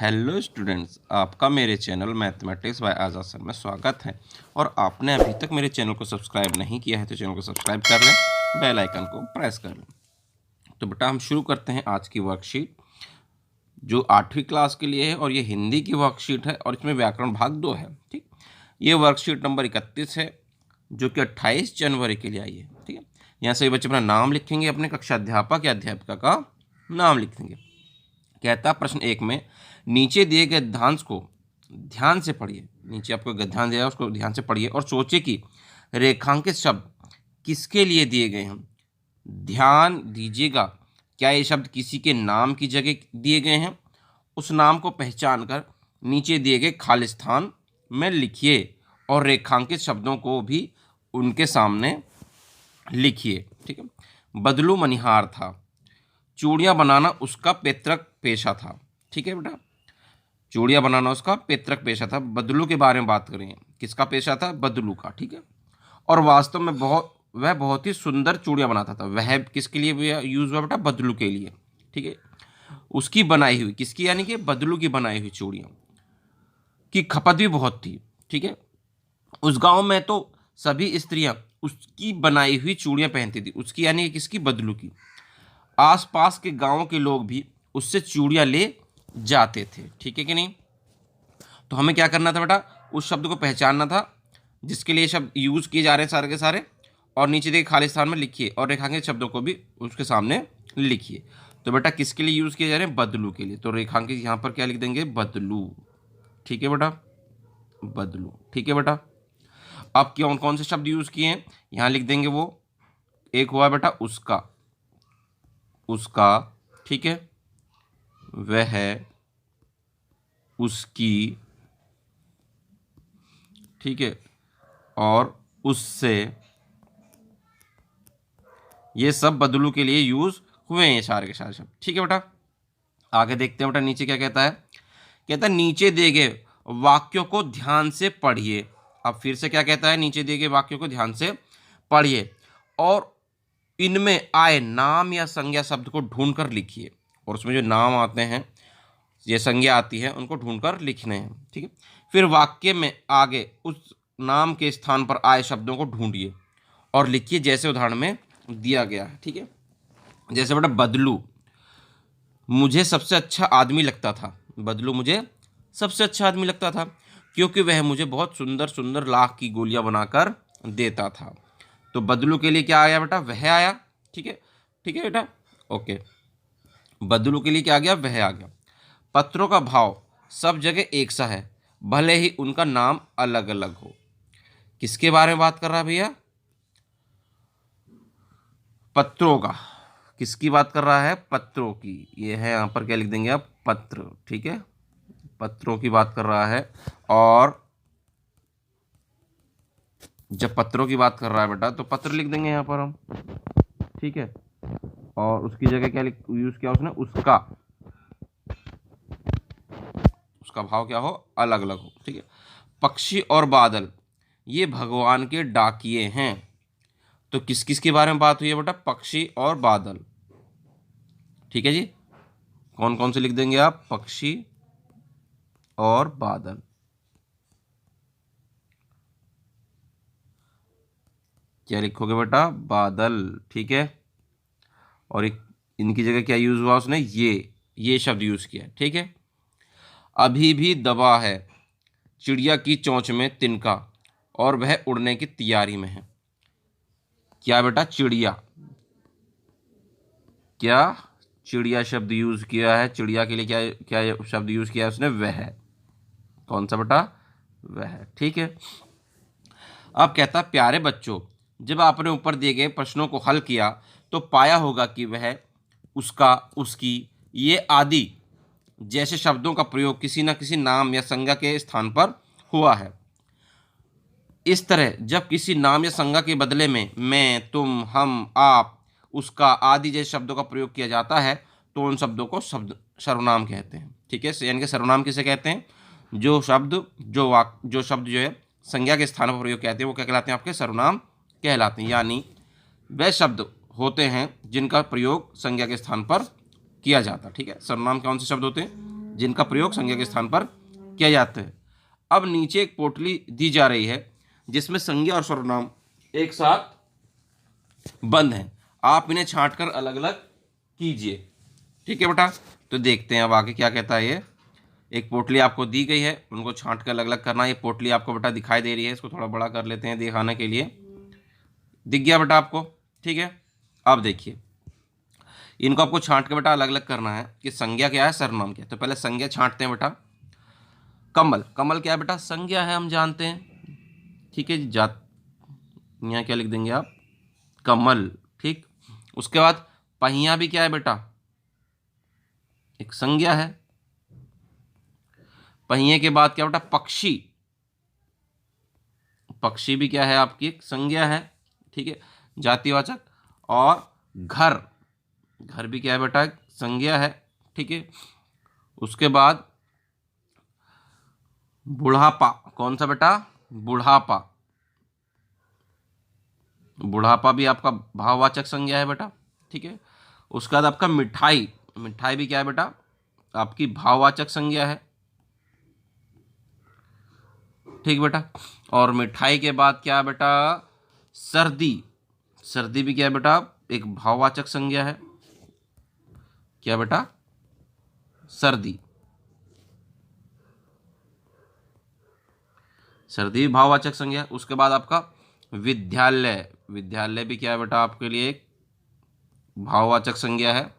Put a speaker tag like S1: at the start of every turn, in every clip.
S1: Hello students, आपका मेरे channel mathematics bye आज़ाद sir में स्वागत है। और आपने अभी तक मेरे चैनल को सब्सक्राइब नहीं किया है तो चैनल को सब्सक्राइब कर लें, बेल आइकन को प्रेस कर लें। तो बेटा हम शुरू करते हैं आज की वर्कशीट जो 8वीं क्लास के लिए है और ये हिंदी की वर्कशीट है और इसमें व्याकरण भाग 2 है। ठीक, ये वर्कशीट नंबर 31 है जो कि 28 जनवरी के लिए आई है। ठीक है, यहाँ से बच्चे अपना नाम लिखेंगे, अपने कक्षा अध्यापक या अध्यापिका का नाम लिखेंगे। कहता प्रश्न 1 में नीचे दिए गए गद्यांश को ध्यान से पढ़िए। नीचे आपको गद्यांश दिया है उसको ध्यान से पढ़िए और सोचिए कि रेखांकित शब्द किसके लिए दिए गए हैं। ध्यान दीजिएगा, क्या ये शब्द किसी के नाम की जगह दिए गए हैं। उस नाम को पहचान कर नीचे दिए गए खाली स्थान में लिखिए और रेखांकित शब्दों को भी उनके सामने लिखिए। ठीक है, बदलू मनिहार था, चूड़ियाँ बनाना उसका पैतृक पेशा था। ठीक है बेटा, चूड़ियाँ बनाना उसका पैतृक पेशा था। बदलू के बारे में बात करें, किसका पेशा था? बदलू का। ठीक है, और वास्तव में वह बहुत ही सुंदर चूड़ियाँ बनाता था। वह किसके लिए यूज़ हुआ बेटा? बदलू के लिए। ठीक है, उसकी बनाई हुई, किसकी यानी कि बदलू की बनाई हुई चूड़ियाँ की खपत भी बहुत थी। ठीक है, उस गांव में तो सभी स्त्रियां उसकी बनाई हुई चूड़ियाँ पहनती थी। उसकी यानी कि किसकी? बदलू की। आसपास के गांवों के लोग भी उससे चूड़ियाँ ले जाते थे। ठीक है कि नहीं? तो हमें क्या करना था बेटा? उस शब्द को पहचानना था जिसके लिए शब्द यूज़ किए जा रहे हैं सारे के सारे, और नीचे देखिए खाली स्थान में लिखिए और रेखांकित शब्दों को भी उसके सामने लिखिए। तो बेटा किसके लिए यूज़ किए जा रहे हैं? बदलू के लिए। तो रेखांकित यहाँ पर क्या लिख देंगे? बदलू। ठीक है बेटा, बदलू। ठीक है बेटा, अब कौन कौन से शब्द यूज़ किए हैं यहाँ लिख देंगे। वो एक हुआ बेटा उसका, उसका। ठीक है, वह, उसकी। ठीक है, और उससे। ये सब बदलू के लिए यूज हुए हैं, ये सारे के सारे शब्द। ठीक है बेटा, आगे देखते हैं बेटा नीचे क्या कहता है। कहता है नीचे दिए गए वाक्यों को ध्यान से पढ़िए। अब फिर से क्या कहता है? नीचे दिए गए वाक्यों को ध्यान से पढ़िए और इनमें आए नाम या संज्ञा शब्द को ढूंढकर लिखिए। और उसमें जो नाम आते हैं, ये संज्ञा आती है, उनको ढूंढकर लिखने हैं। ठीक है, फिर वाक्य में आगे उस नाम के स्थान पर आए शब्दों को ढूंढिए और लिखिए जैसे उदाहरण में दिया गया है। ठीक है, जैसे बेटा बदलू मुझे सबसे अच्छा आदमी लगता था। बदलू मुझे सबसे अच्छा आदमी लगता था क्योंकि वह मुझे बहुत सुंदर सुंदर लाख की गोलियां बनाकर देता था। तो बदलू के लिए क्या आया बेटा? वह आया। ठीक है, ठीक है बेटा, ओके। बदलू के लिए क्या आ गया? वह आ गया। पत्रों का भाव सब जगह एक सा है, भले ही उनका नाम अलग अलग हो। किसके बारे में बात कर रहा है भैया? पत्रों का। किसकी बात कर रहा है? पत्रों की। ये है यहाँ पर क्या लिख देंगे आप? पत्र। ठीक है, पत्रों की बात कर रहा है। और जब पत्रों की बात कर रहा है बेटा तो पत्र लिख देंगे यहाँ पर हम। ठीक है, और उसकी जगह क्या यूज किया उसने? उसका। उसका भाव क्या हो? अलग अलग हो। ठीक है, पक्षी और बादल ये भगवान के डाकिए हैं। तो किस किस के बारे में बात हुई है बेटा? पक्षी और बादल। ठीक है जी, कौन कौन से लिख देंगे आप? पक्षी और बादल। क्या लिखोगे बेटा? बादल। ठीक है, और इनकी जगह क्या यूज हुआ उसने? ये शब्द यूज किया। ठीक है, अभी भी दबा है चिड़िया की चोंच में तिनका और वह उड़ने की तैयारी में है। क्या बेटा? चिड़िया। क्या? चिड़िया शब्द यूज किया है। चिड़िया के लिए क्या क्या शब्द यूज किया है उसने? वह। कौन सा बेटा? वह। ठीक है, अब कहता प्यारे बच्चों, जब आपने ऊपर दिए गए प्रश्नों को हल किया तो पाया होगा कि वह, उसका, उसकी, ये आदि जैसे शब्दों का प्रयोग किसी न किसी नाम या संज्ञा के स्थान पर हुआ है। इस तरह जब किसी नाम या संज्ञा के बदले में मैं, तुम, हम, आप, उसका आदि जैसे शब्दों का प्रयोग किया जाता है तो उन शब्दों को सर्वनाम कहते हैं। ठीक है, यानी कि सर्वनाम किसे कहते हैं? जो शब्द जो शब्द जो है संज्ञा के स्थान पर प्रयोग कहते हैं वो क्या कहलाते हैं? आपके सर्वनाम कहलाते हैं। यानी वे शब्द होते हैं जिनका प्रयोग संज्ञा के स्थान पर किया जाता है। ठीक है, सर्वनाम कौन से शब्द होते हैं? जिनका प्रयोग संज्ञा के स्थान पर किया जाता है। अब नीचे एक पोटली दी जा रही है जिसमें संज्ञा और सर्वनाम एक साथ बंद हैं। आप इन्हें छांटकर अलग अलग कीजिए। ठीक है बेटा, तो देखते हैं अब आगे क्या कहता है। ये एक पोटली आपको दी गई है, उनको छांट कर अलग अलग करना है। ये पोटली आपको बेटा दिखाई दे रही है, इसको थोड़ा बड़ा कर लेते हैं दिखाने के लिए। दिख गया बेटा आपको? ठीक है, अब देखिए इनको आपको छांट के बेटा अलग अलग करना है कि संज्ञा क्या है, सर्वनाम क्या है। तो पहले संज्ञा छांटते हैं बेटा। कमल, कमल क्या है बेटा? संज्ञा है, हम जानते हैं। ठीक है जी, यहाँ क्या लिख देंगे आप? कमल। ठीक, उसके बाद पहिया भी क्या है बेटा? एक संज्ञा है। पहिए के बाद क्या बेटा? पक्षी, पक्षी भी क्या है आपकी? एक संज्ञा है। ठीक है, जातिवाचक। और घर, घर भी क्या है बेटा? एक संज्ञा है। ठीक है, उसके बाद बुढ़ापा, कौन सा बेटा? बुढ़ापा, बुढ़ापा भी आपका भाववाचक संज्ञा है बेटा। ठीक है, उसके बाद आपका मिठाई, मिठाई भी क्या है बेटा? आपकी भाववाचक संज्ञा है। ठीक बेटा, और मिठाई के बाद क्या है बेटा? सर्दी, सर्दी भी क्या है बेटा? एक भाववाचक संज्ञा है। क्या बेटा? सर्दी, सर्दी भी भाववाचक संज्ञा है। उसके बाद आपका विद्यालय, विद्यालय भी क्या है बेटा? आपके लिए एक भाववाचक संज्ञा है,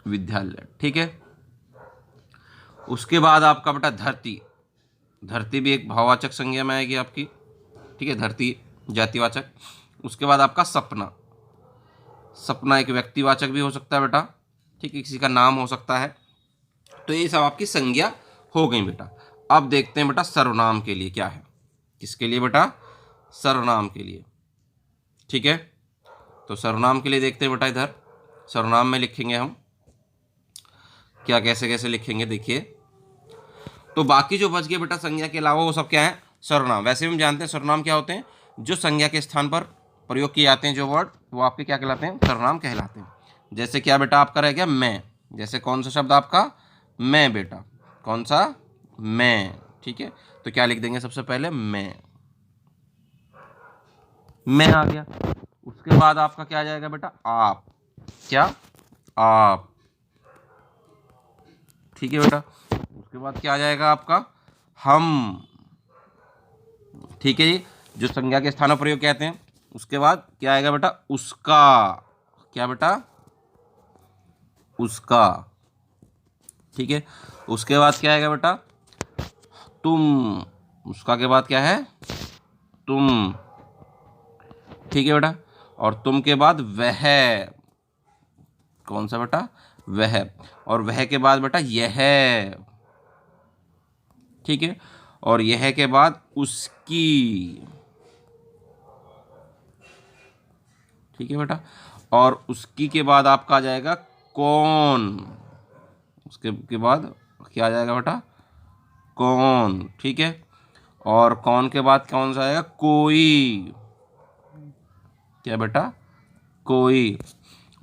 S1: विद्यालय। ठीक है, उसके बाद आपका बेटा धरती, धरती भी एक भाववाचक संज्ञा में आएगी आपकी। ठीक है, धरती जातिवाचक। उसके बाद आपका सपना, सपना एक व्यक्तिवाचक भी हो सकता है बेटा। ठीक है, किसी का नाम हो सकता है। तो ये सब आपकी संज्ञा हो गई बेटा। अब देखते हैं बेटा सर्वनाम के लिए क्या है। किसके लिए बेटा? सर्वनाम के लिए। ठीक है, तो सर्वनाम के लिए देखते हैं बेटा। इधर सर्वनाम में लिखेंगे हम क्या, कैसे कैसे लिखेंगे देखिए। तो बाकी जो बच गए बेटा संज्ञा के अलावा वो सब क्या है? सर्वनाम। वैसे भी हम जानते हैं सर्वनाम क्या होते हैं? जो संज्ञा के स्थान पर प्रयोग किए जाते हैं जो वर्ड, वो आपके क्या कहलाते हैं? सर्वनाम कहलाते हैं। जैसे क्या बेटा आपका रह गया? मैं। जैसे कौन सा शब्द आपका? मैं बेटा। कौन सा? मैं। ठीक है, तो क्या लिख देंगे सबसे पहले? मैं आ गया। उसके बाद आपका क्या आ जाएगा बेटा? आप। क्या? आप। ठीक है बेटा, उसके बाद क्या आ जाएगा आपका? हम। ठीक है जी, जो संज्ञा के स्थान पर प्रयोग कहते हैं। उसके बाद क्या आएगा बेटा? उसका। क्या बेटा? उसका। ठीक है, उसके बाद क्या आएगा बेटा? तुम। उसका के बाद क्या है? तुम। ठीक है बेटा, और तुम के बाद वह। कौन सा बेटा? वह। और वह के बाद बेटा यह। ठीक है, और यह के बाद उसकी। ठीक है बेटा, और उसकी के बाद आपका आ जाएगा कौन। उसके बाद क्या आ जाएगा बेटा? कौन। ठीक है, और कौन के बाद कौन सा आएगा? कोई। क्या बेटा? कोई।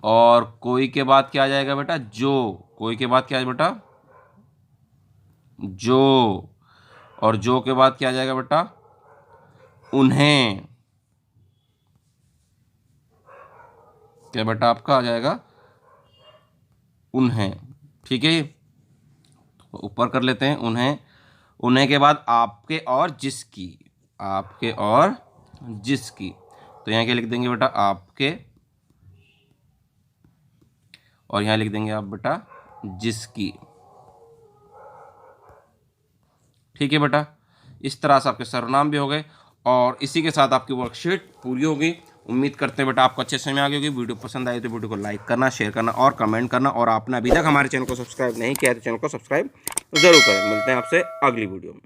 S1: और कोई के बाद क्या आ जाएगा बेटा? जो। कोई के बाद क्या है बेटा? जो। और जो के बाद क्या आ जाएगा बेटा? उन्हें। क्या बेटा आपका आ जाएगा? उन्हें। ठीक है, तो ऊपर कर लेते हैं उन्हें। उन्हें के बाद आपके और जिसकी। आपके और जिसकी, तो यहाँ क्या लिख देंगे बेटा? आपके, और यहाँ लिख देंगे आप बेटा जिसकी। ठीक है बेटा, इस तरह से आपके सर्वनाम भी हो गए और इसी के साथ आपकी वर्कशीट पूरी हो गई। उम्मीद करते हैं बेटा आपको अच्छे समय आ गई होगी। वीडियो पसंद आई तो वीडियो को लाइक करना, शेयर करना और कमेंट करना, और आपने अभी तक हमारे चैनल को सब्सक्राइब नहीं किया है तो चैनल को सब्सक्राइब जरूर करें। मिलते हैं आपसे अगली वीडियो में।